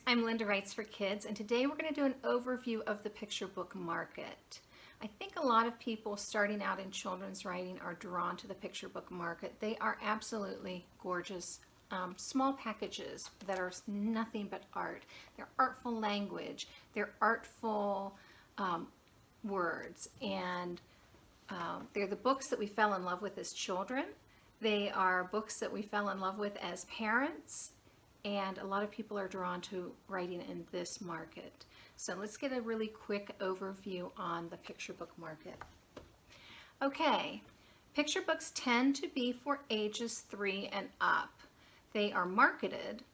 I'm Linda Writes for Kids, and today we're going to do an overview of the picture book market. I think a lot of people starting out in children's writing are drawn to the picture book market. They are absolutely gorgeous, small packages that are nothing but art. They're artful language, they're artful words, and they're the books that we fell in love with as children. They are books that we fell in love with as parents. And a lot of people are drawn to writing in this market. So let's get a really quick overview on the picture book market. Okay, picture books tend to be for ages 3 and up. They are marketed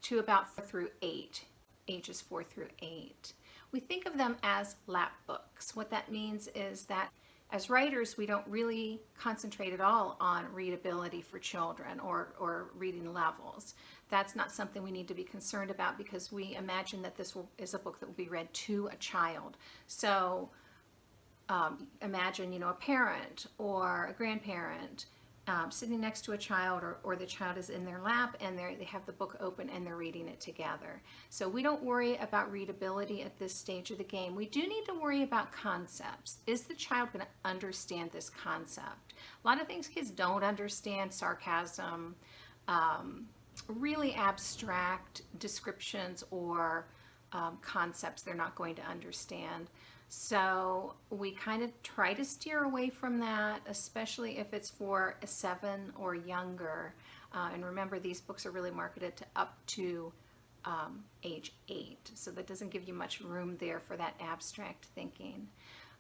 to about 4 through 8, ages 4 through 8. We think of them as lap books. What that means is that as writers, we don't really concentrate at all on readability for children or reading levels. That's not something we need to be concerned about because we imagine that this is a book that will be read to a child. So imagine, a parent or a grandparent sitting next to a child, or the child is in their lap and they have the book open and they're reading it together. So we don't worry about readability at this stage of the game. We do need to worry about concepts. Is the child going to understand this concept? A lot of things kids don't understand: sarcasm, really abstract descriptions or concepts they're not going to understand. So we kind of try to steer away from that, especially if it's for a 7 or younger. And remember, these books are really marketed to up to age 8. So that doesn't give you much room there for that abstract thinking.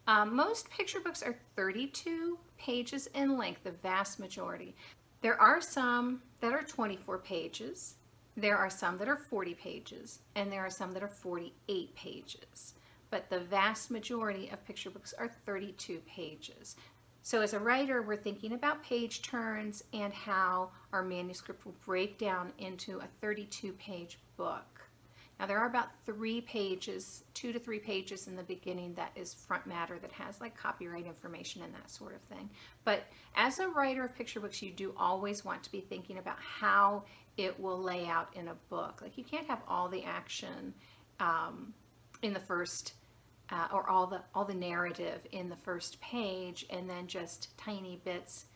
Most picture books are 32 pages in length, the vast majority. There are some that are 24 pages. There are some that are 40 pages, and there are some that are 48 pages. But the vast majority of picture books are 32 pages. So as a writer, we're thinking about page turns and how our manuscript will break down into a 32-page book. Now there are about 3 pages, 2 to 3 pages in the beginning that is front matter that has like copyright information and that sort of thing. But as a writer of picture books, you do always want to be thinking about how it will lay out in a book. Like, you can't have all the action in the first or all the narrative in the first page and then just tiny bits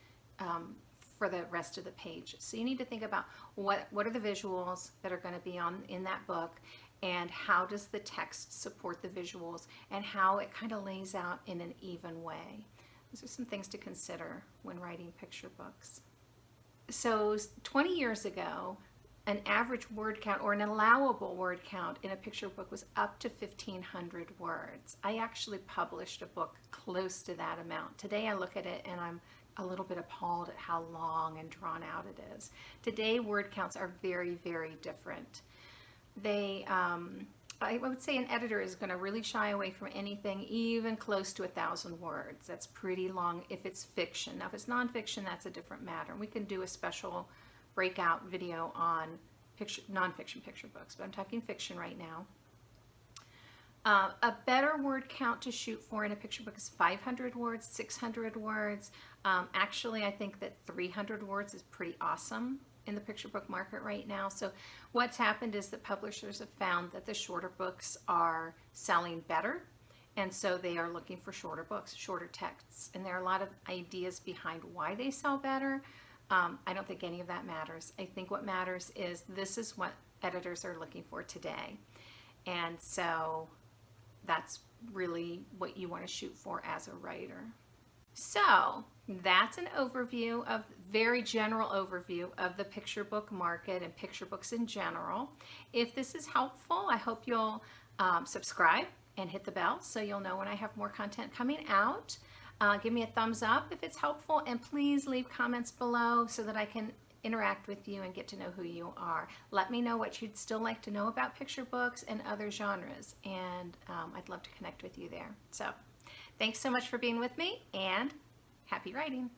for the rest of the page. So you need to think about what are the visuals that are going to be in that book, and how does the text support the visuals, and how it kind of lays out in an even way. Those are some things to consider when writing picture books. So 20 years ago, an average word count, or an allowable word count, in a picture book was up to 1,500 words. I actually published a book close to that amount. Today I look at it and I'm a little bit appalled at how long and drawn out it is. Today word counts are very, very different. I would say an editor is going to really shy away from anything even close to 1,000 words. That's pretty long if it's fiction. Now if it's nonfiction, that's a different matter. We can do a special breakout video on nonfiction picture books, but I'm talking fiction right now. A better word count to shoot for in a picture book is 500 words, 600 words. Actually, I think that 300 words is pretty awesome in the picture book market right now. So what's happened is that publishers have found that the shorter books are selling better, and so they are looking for shorter books, shorter texts. And there are a lot of ideas behind why they sell better. I don't think any of that matters. I think what matters is this is what editors are looking for today. And so that's really what you want to shoot for as a writer. So that's an overview, of very general overview of the picture book market and picture books in general. If this is helpful, I hope you'll subscribe and hit the bell so you'll know when I have more content coming out. Give me a thumbs up if it's helpful, and please leave comments below so that I can interact with you and get to know who you are. Let me know what you'd still like to know about picture books and other genres, and I'd love to connect with you there. So thanks so much for being with me, and happy writing.